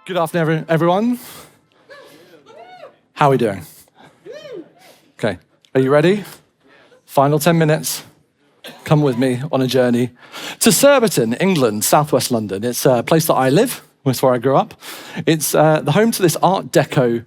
Good afternoon, everyone. How are we doing? Okay, are you ready? Final 10 minutes. Come with me on a journey to Surbiton, England, southwest London. It's a place that I live. It's where I grew up. It's the home to this Art Deco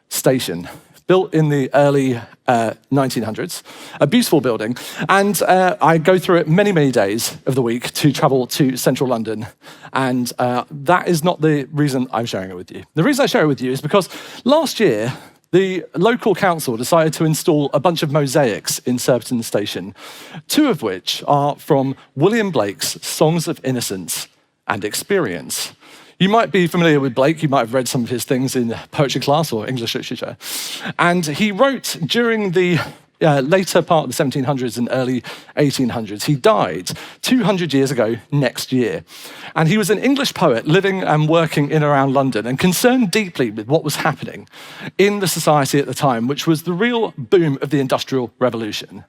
station, built in the early 1900s, a beautiful building. And I go through it many, many days of the week to travel to central London. And that is not the reason I'm sharing it with you. The reason I share it with you is because last year, the local council decided to install a bunch of mosaics in Surbiton Station, two of which are from William Blake's Songs of Innocence and Experience. You might be familiar with Blake, you might have read some of his things in poetry class or English literature. And he wrote during the later part of the 1700s and early 1800s. He died 200 years ago next year. And he was an English poet living and working in and around London and concerned deeply with what was happening in the society at the time, which was the real boom of the Industrial Revolution.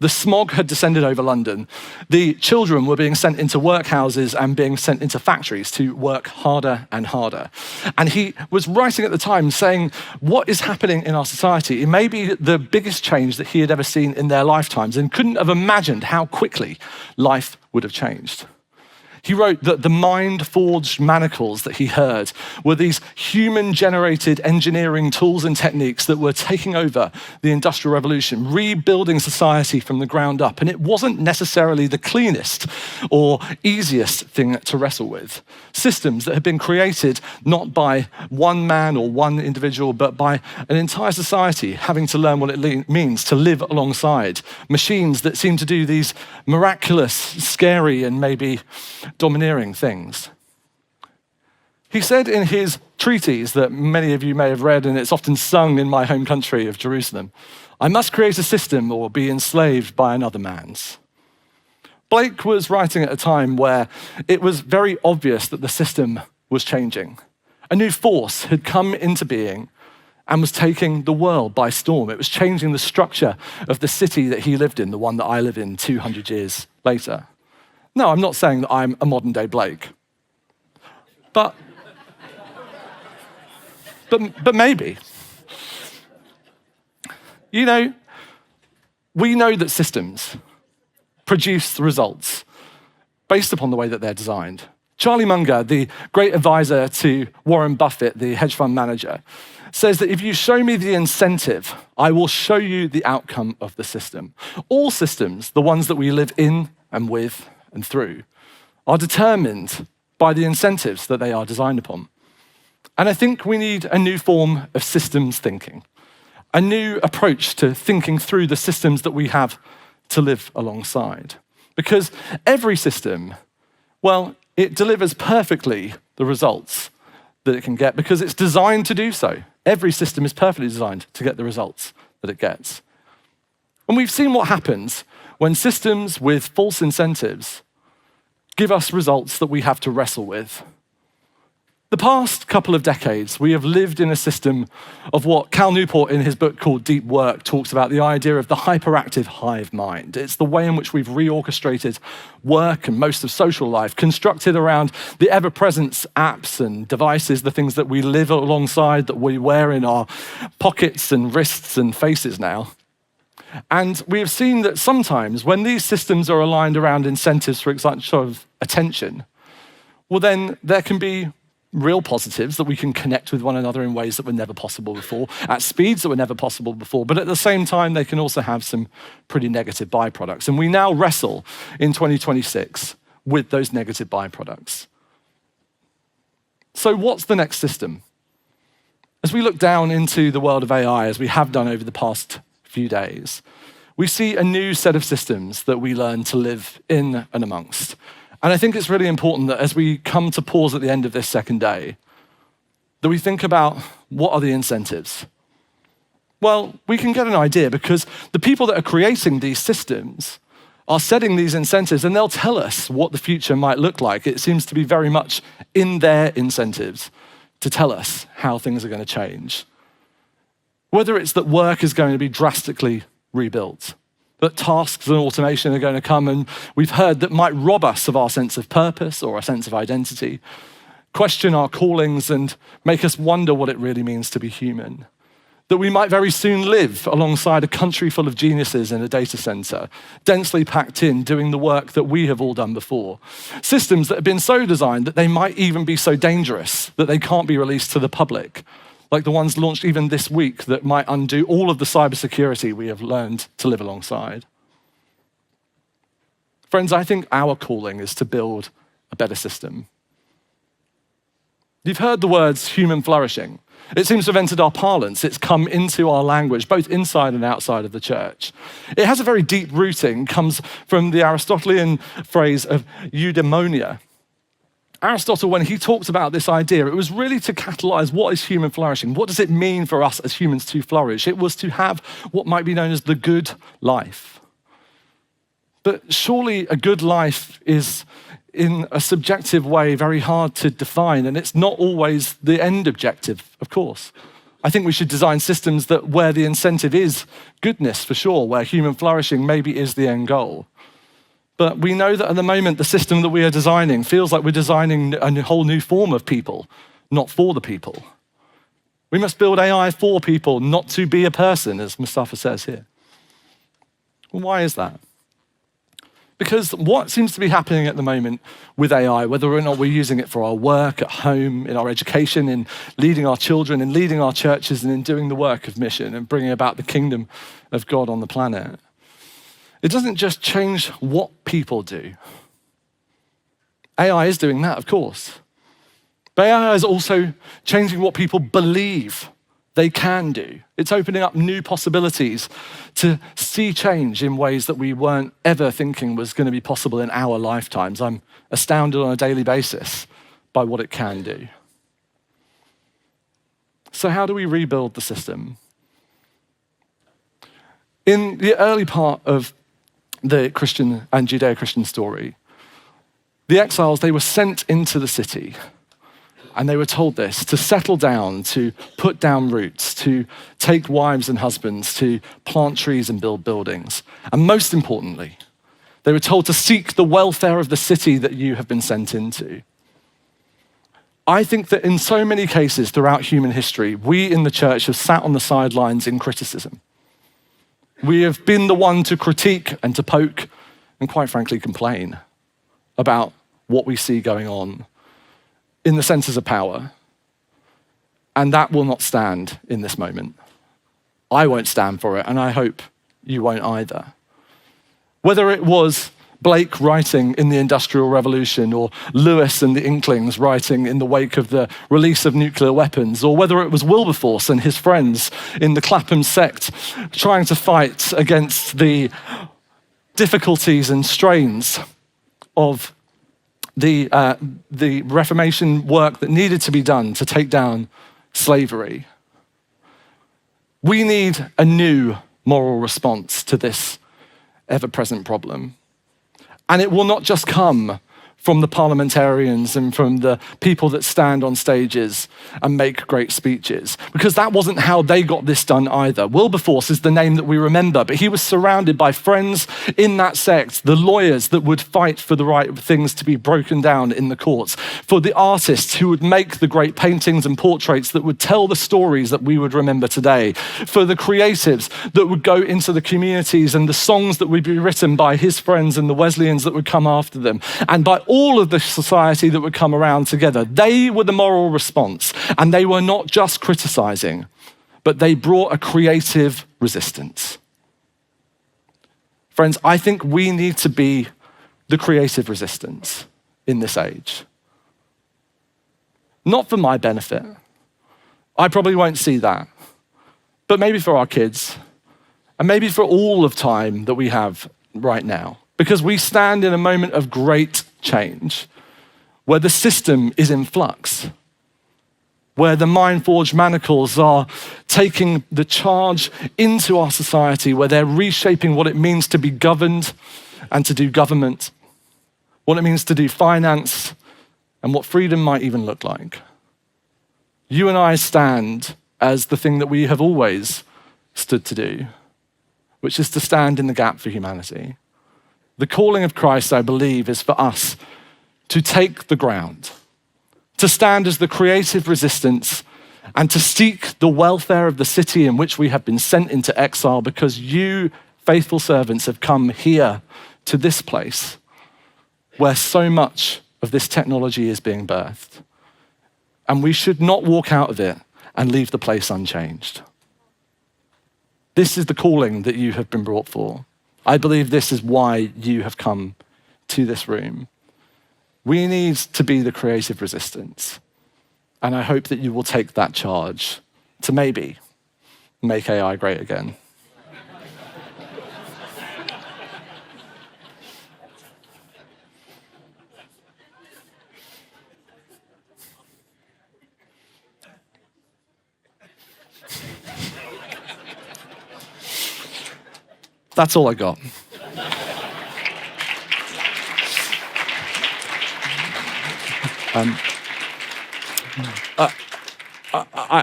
The smog had descended over London. The children were being sent into workhouses and being sent into factories to work harder and harder. And he was writing at the time saying, what is happening in our society? It may be the biggest change that he had ever seen in their lifetimes and couldn't have imagined how quickly life would have changed. He wrote that the mind-forged manacles that he heard were these human-generated engineering tools and techniques that were taking over the Industrial Revolution, rebuilding society from the ground up. And it wasn't necessarily the cleanest or easiest thing to wrestle with. Systems that had been created not by one man or one individual, but by an entire society having to learn what it means to live alongside. Machines that seem to do these miraculous, scary, and maybe domineering things. He said in his treatise that many of you may have read, and it's often sung in my home country of Jerusalem, I must create a system or be enslaved by another man's. Blake was writing at a time where it was very obvious that the system was changing. A new force had come into being and was taking the world by storm. It was changing the structure of the city that he lived in, the one that I live in 200 years later. No, I'm not saying that I'm a modern day Blake, but maybe. You know, we know that systems produce results based upon the way that they're designed. Charlie Munger, the great advisor to Warren Buffett, the hedge fund manager, says that if you show me the incentive, I will show you the outcome of the system. All systems, the ones that we live in and with and through, are determined by the incentives that they are designed upon. And I think we need a new form of systems thinking, a new approach to thinking through the systems that we have to live alongside. Because every system, well, it delivers perfectly the results that it can get because it's designed to do so. Every system is perfectly designed to get the results that it gets. And we've seen what happens when systems with false incentives give us results that we have to wrestle with. The past couple of decades, we have lived in a system of what Cal Newport in his book called Deep Work talks about, the idea of the hyperactive hive mind. It's the way in which we've reorchestrated work and most of social life, constructed around the ever-present apps and devices, the things that we live alongside, that we wear in our pockets and wrists and faces now. And we have seen that sometimes when these systems are aligned around incentives for such sort of attention, well then there can be real positives that we can connect with one another in ways that were never possible before, at speeds that were never possible before, but at the same time they can also have some pretty negative byproducts. And we now wrestle in 2026 with those negative byproducts. So what's the next system? As we look down into the world of AI, as we have done over the past few days, we see a new set of systems that we learn to live in and amongst. And I think it's really important that as we come to pause at the end of this second day, that we think about what are the incentives? Well, we can get an idea because the people that are creating these systems are setting these incentives and they'll tell us what the future might look like. It seems to be very much in their incentives to tell us how things are going to change. Whether it's that work is going to be drastically rebuilt, that tasks and automation are going to come and we've heard that might rob us of our sense of purpose or our sense of identity, question our callings and make us wonder what it really means to be human. That we might very soon live alongside a country full of geniuses in a data center, densely packed in, doing the work that we have all done before. Systems that have been so designed that they might even be so dangerous that they can't be released to the public, like the ones launched even this week that might undo all of the cybersecurity we have learned to live alongside. Friends, I think our calling is to build a better system. You've heard the words human flourishing. It seems to have entered our parlance. It's come into our language, both inside and outside of the church. It has a very deep rooting, comes from the Aristotelian phrase of eudaimonia. Aristotle, when he talked about this idea, it was really to catalyze what is human flourishing. What does it mean for us as humans to flourish? It was to have what might be known as the good life. But surely a good life is, in a subjective way, very hard to define, and it's not always the end objective, of course. I think we should design systems that where the incentive is goodness, for sure, where human flourishing maybe is the end goal. But we know that at the moment, the system that we are designing feels like we're designing a whole new form of people, not for the people. We must build AI for people, not to be a person, as Mustafa says here. Well, why is that? Because what seems to be happening at the moment with AI, whether or not we're using it for our work at home, in our education, in leading our children, in leading our churches, and in doing the work of mission and bringing about the kingdom of God on the planet, it doesn't just change what people do. AI is doing that, of course. But AI is also changing what people believe they can do. It's opening up new possibilities to see change in ways that we weren't ever thinking was going to be possible in our lifetimes. I'm astounded on a daily basis by what it can do. So how do we rebuild the system? In the early part of the Christian and Judeo-Christian story, the exiles, they were sent into the city. And they were told this, to settle down, to put down roots, to take wives and husbands, to plant trees and build buildings. And most importantly, they were told to seek the welfare of the city that you have been sent into. I think that in so many cases throughout human history, we in the church have sat on the sidelines in criticism. We have been the one to critique and to poke and quite frankly complain about what we see going on in the centers of power. And that will not stand in this moment. I won't stand for it, and I hope you won't either. Whether it was Blake writing in the Industrial Revolution, or Lewis and the Inklings writing in the wake of the release of nuclear weapons, or whether it was Wilberforce and his friends in the Clapham Sect trying to fight against the difficulties and strains of the Reformation work that needed to be done to take down slavery. We need a new moral response to this ever-present problem. And it will not just come from the parliamentarians and from the people that stand on stages and make great speeches, because that wasn't how they got this done either. Wilberforce is the name that we remember, but he was surrounded by friends in that sect, the lawyers that would fight for the right things to be broken down in the courts, for the artists who would make the great paintings and portraits that would tell the stories that we would remember today, for the creatives that would go into the communities and the songs that would be written by his friends and the Wesleyans that would come after them, and by all of the society that would come around together. They were the moral response, and they were not just criticizing, but they brought a creative resistance. Friends, I think we need to be the creative resistance in this age. Not for my benefit. I probably won't see that, but maybe for our kids, and maybe for all of time that we have right now. Because we stand in a moment of great change, where the system is in flux, where the mind-forged manacles are taking the charge into our society, where they're reshaping what it means to be governed and to do government, what it means to do finance, and what freedom might even look like. You and I stand as the thing that we have always stood to do, which is to stand in the gap for humanity. The calling of Christ, I believe, is for us to take the ground, to stand as the creative resistance and to seek the welfare of the city in which we have been sent into exile, because you, faithful servants, have come here to this place where so much of this technology is being birthed. And we should not walk out of it and leave the place unchanged. This is the calling that you have been brought for. I believe this is why you have come to this room. We need to be the creative resistance. And I hope that you will take that charge to maybe make AI great again. That's all I got.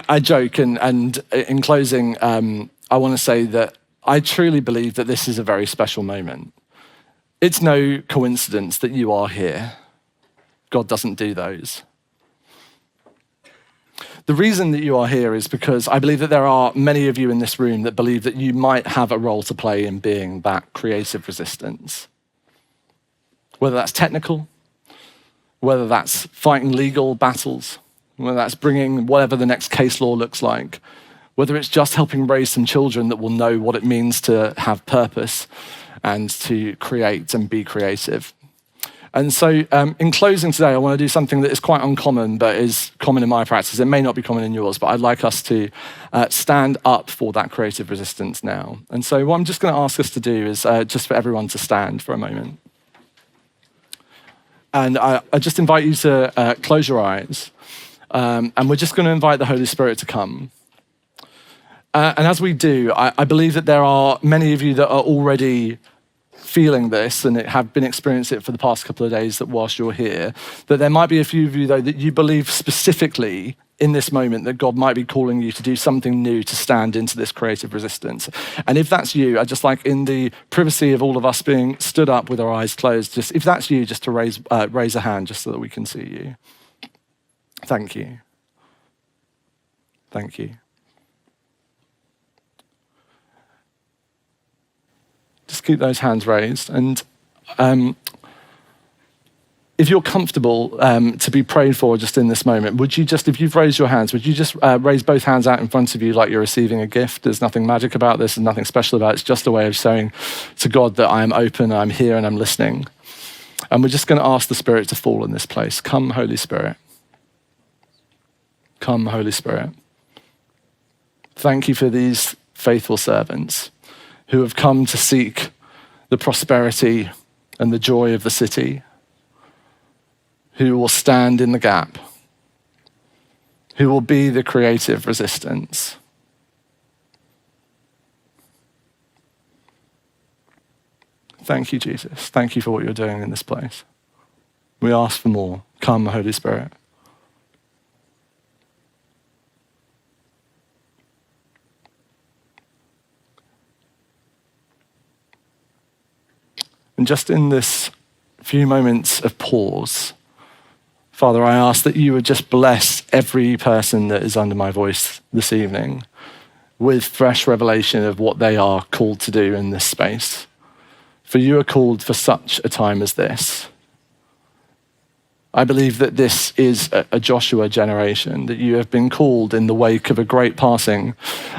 I joke, and in closing, I want to say that I truly believe that this is a very special moment. It's no coincidence that you are here. God doesn't do those. The reason that you are here is because I believe that there are many of you in this room that believe that you might have a role to play in being that creative resistance. Whether that's technical, whether that's fighting legal battles, whether that's bringing whatever the next case law looks like, whether it's just helping raise some children that will know what it means to have purpose and to create and be creative. And so in closing today, I want to do something that is quite uncommon, but is common in my practice. It may not be common in yours, but I'd like us to stand up for that creative resistance now. And so what I'm just going to ask us to do is just for everyone to stand for a moment. And I just invite you to close your eyes. And we're just going to invite the Holy Spirit to come. And as we do, I believe that there are many of you that are already feeling this and have been experiencing it for the past couple of days that whilst you're here, that there might be a few of you, though, that you believe specifically in this moment that God might be calling you to do something new, to stand into this creative resistance. And if that's you, I'd just like, in the privacy of all of us being stood up with our eyes closed, just if that's you, just to raise a hand just so that we can see you. Thank you. Thank you. Just keep those hands raised. And if you're comfortable to be prayed for just in this moment, would you just, if you've raised your hands, would you just raise both hands out in front of you like you're receiving a gift? There's nothing magic about this, there's nothing special about it. It's just a way of saying to God that I am open, I'm here, and I'm listening. And we're just going to ask the Spirit to fall in this place. Come, Holy Spirit. Come, Holy Spirit. Thank you for these faithful servants who have come to seek the prosperity and the joy of the city, who will stand in the gap, who will be the creative resistance. Thank you, Jesus. Thank you for what you're doing in this place. We ask for more. Come, Holy Spirit. And just in this few moments of pause, Father, I ask that you would just bless every person that is under my voice this evening with fresh revelation of what they are called to do in this space. For you are called for such a time as this. I believe that this is a Joshua generation, that you have been called in the wake of a great passing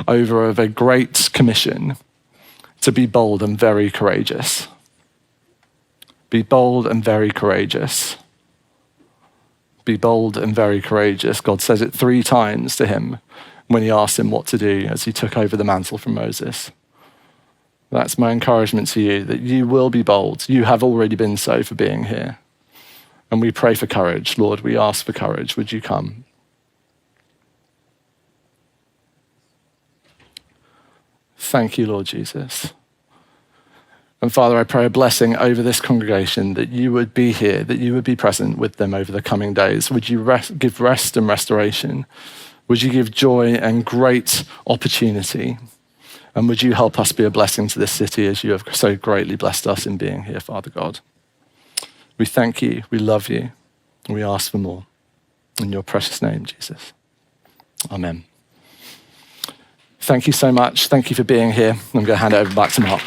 over of a great commission to be bold and very courageous. Be bold and very courageous. Be bold and very courageous. God says it 3 times to him when he asked him what to do as he took over the mantle from Moses. That's my encouragement to you, that you will be bold. You have already been so for being here. And we pray for courage. Lord, we ask for courage. Would you come? Thank you, Lord Jesus. And Father, I pray a blessing over this congregation, that you would be here, that you would be present with them over the coming days. Would you give rest and restoration? Would you give joy and great opportunity? And would you help us be a blessing to this city as you have so greatly blessed us in being here, Father God? We thank you, we love you, and we ask for more. In your precious name, Jesus. Amen. Thank you so much. Thank you for being here. I'm going to hand it over back to Mark.